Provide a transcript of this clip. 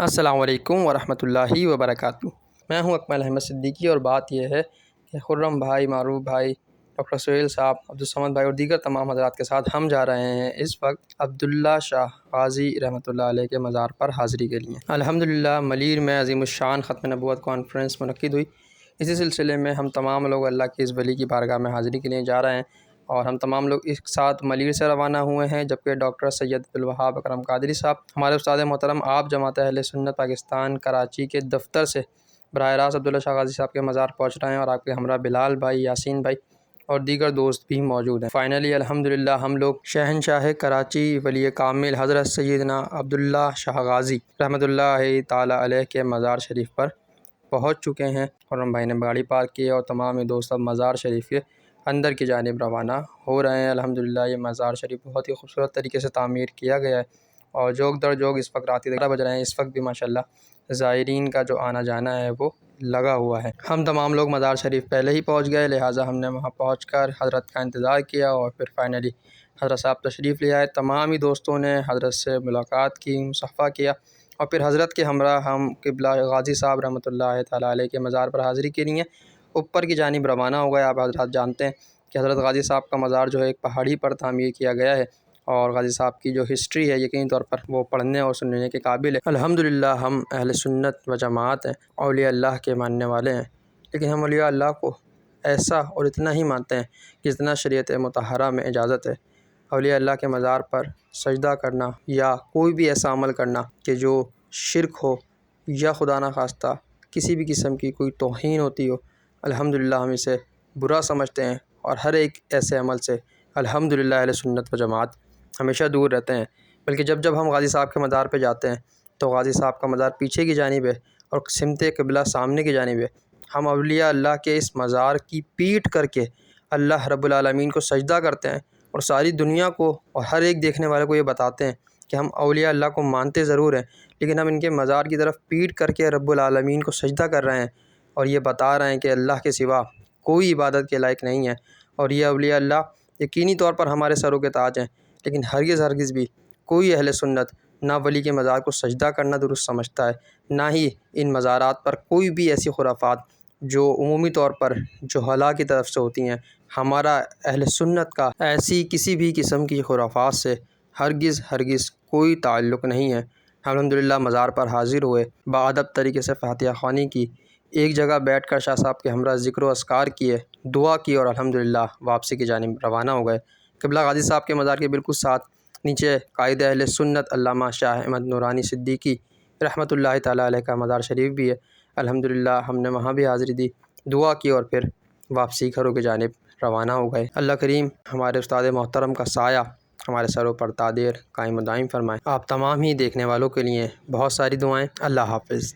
السلام علیکم ورحمۃ اللہ وبرکاتہ۔ میں ہوں اکمل احمد صدیقی، اور بات یہ ہے کہ خرم بھائی، معروف بھائی، ڈاکٹر سہیل صاحب، عبدالصمد بھائی اور دیگر تمام حضرات کے ساتھ ہم جا رہے ہیں اس وقت عبداللہ شاہ غازی رحمۃ اللہ علیہ کے مزار پر حاضری کے لیے۔ الحمدللہ ملیر میں عظیم الشان ختم نبوت کانفرنس منعقد ہوئی۔ اسی سلسلے میں ہم تمام لوگ اللہ کی اس ولی کی بارگاہ میں حاضری کے لیے جا رہے ہیں، اور ہم تمام لوگ ایک ساتھ ملیر سے روانہ ہوئے ہیں، جبکہ ڈاکٹر سید عبدالوہاب اکرم قادری صاحب ہمارے استاد محترم آپ جماعت اہل سنت پاکستان کراچی کے دفتر سے براہ راست عبداللہ شاہ غازی صاحب کے مزار پہنچ رہے ہیں، اور آپ کے ہمراہ بلال بھائی، یاسین بھائی اور دیگر دوست بھی موجود ہیں۔ فائنلی الحمدللہ ہم لوگ شہنشاہ کراچی ولی کامل حضرت سیدنا عبداللہ شاہ غازی رحمۃ اللہ تعالی علیہ کے مزار شریف پر پہنچ چکے ہیں، اور ہم بھائی نے گاڑی پارک کی، اور تمام دوست اب مزار شریف کے اندر کی جانب روانہ ہو رہے ہیں۔ الحمدللہ یہ مزار شریف بہت ہی خوبصورت طریقے سے تعمیر کیا گیا ہے، اور جوگ در جوگ اس وقت رات 11 بج رہے ہیں، اس وقت بھی ماشاءاللہ زائرین کا جو آنا جانا ہے وہ لگا ہوا ہے۔ ہم تمام لوگ مزار شریف پہلے ہی پہنچ گئے، لہٰذا ہم نے وہاں پہنچ کر حضرت کا انتظار کیا، اور پھر فائنلی حضرت صاحب تشریف لے آئے۔ تمام ہی دوستوں نے حضرت سے ملاقات کی، مصافحہ کیا، اور پھر حضرت کے ہمراہ ہم قبلہ غازی صاحب رحمۃ اللہ تعالیٰ علیہ کے مزار پر حاضری کے لیے اوپر کی جانب روانہ ہو گئے۔ آپ حضرات جانتے ہیں کہ حضرت غازی صاحب کا مزار جو ہے ایک پہاڑی پر تعمیر کیا گیا ہے، اور غازی صاحب کی جو ہسٹری ہے یقینی طور پر وہ پڑھنے اور سننے کے قابل ہے۔ الحمدللہ ہم اہل سنت و جماعت ہیں، اولیاء اللہ کے ماننے والے ہیں، لیکن ہم اولیاء اللہ کو ایسا اور اتنا ہی مانتے ہیں جتنا شریعت مطہرہ میں اجازت ہے۔ اولیاء اللہ کے مزار پر سجدہ کرنا یا کوئی بھی ایسا عمل کرنا کہ جو شرک ہو یا خدا نخواستہ کسی بھی قسم کی کوئی توہین ہوتی ہو، الحمدللہ ہم اسے برا سمجھتے ہیں، اور ہر ایک ایسے عمل سے الحمدللہ اہل سنت و جماعت ہمیشہ دور رہتے ہیں۔ بلکہ جب ہم غازی صاحب کے مزار پہ جاتے ہیں تو غازی صاحب کا مزار پیچھے کی جانب ہے، اور سمت قبلہ سامنے کی جانب ہے۔ ہم اولیاء اللہ کے اس مزار کی پیٹھ کر کے اللہ رب العالمین کو سجدہ کرتے ہیں، اور ساری دنیا کو اور ہر ایک دیکھنے والے کو یہ بتاتے ہیں کہ ہم اولیاء اللہ کو مانتے ضرور ہیں، لیکن ہم ان کے مزار کی طرف پیٹھ کر کے رب العالمین کو سجدہ کر رہے ہیں، اور یہ بتا رہے ہیں کہ اللہ کے سوا کوئی عبادت کے لائق نہیں ہے، اور یہ اولیاء اللہ یقینی طور پر ہمارے سروں کے تاج ہیں۔ لیکن ہرگز بھی کوئی اہل سنت نہ ولی کے مزار کو سجدہ کرنا درست سمجھتا ہے، نہ ہی ان مزارات پر کوئی بھی ایسی خرافات جو عمومی طور پر جہلاء کی طرف سے ہوتی ہیں۔ ہمارا اہل سنت کا ایسی کسی بھی قسم کی خرافات سے ہرگز کوئی تعلق نہیں ہے۔ الحمدللہ مزار پر حاضر ہوئے، باادب طریقے سے فاتحہ خوانی کی، ایک جگہ بیٹھ کر شاہ صاحب کے ہمراہ ذکر و اذکار کیے، دعا کی، اور الحمدللہ واپسی کی جانب روانہ ہو گئے۔ قبلہ غازی صاحب کے مزار کے بالکل ساتھ نیچے قائد اہل سنت علامہ شاہ احمد نورانی صدیقی رحمۃ اللہ تعالیٰ علیہ کا مزار شریف بھی ہے۔ الحمدللہ ہم نے وہاں بھی حاضری دی، دعا کی، اور پھر واپسی گھروں کی جانب روانہ ہو گئے۔ اللہ کریم ہمارے استاد محترم کا سایہ ہمارے سروں پر تا دیر قائم و دائم فرمائے۔ آپ تمام ہی دیکھنے والوں کے لیے بہت ساری دعائیں۔ اللہ حافظ۔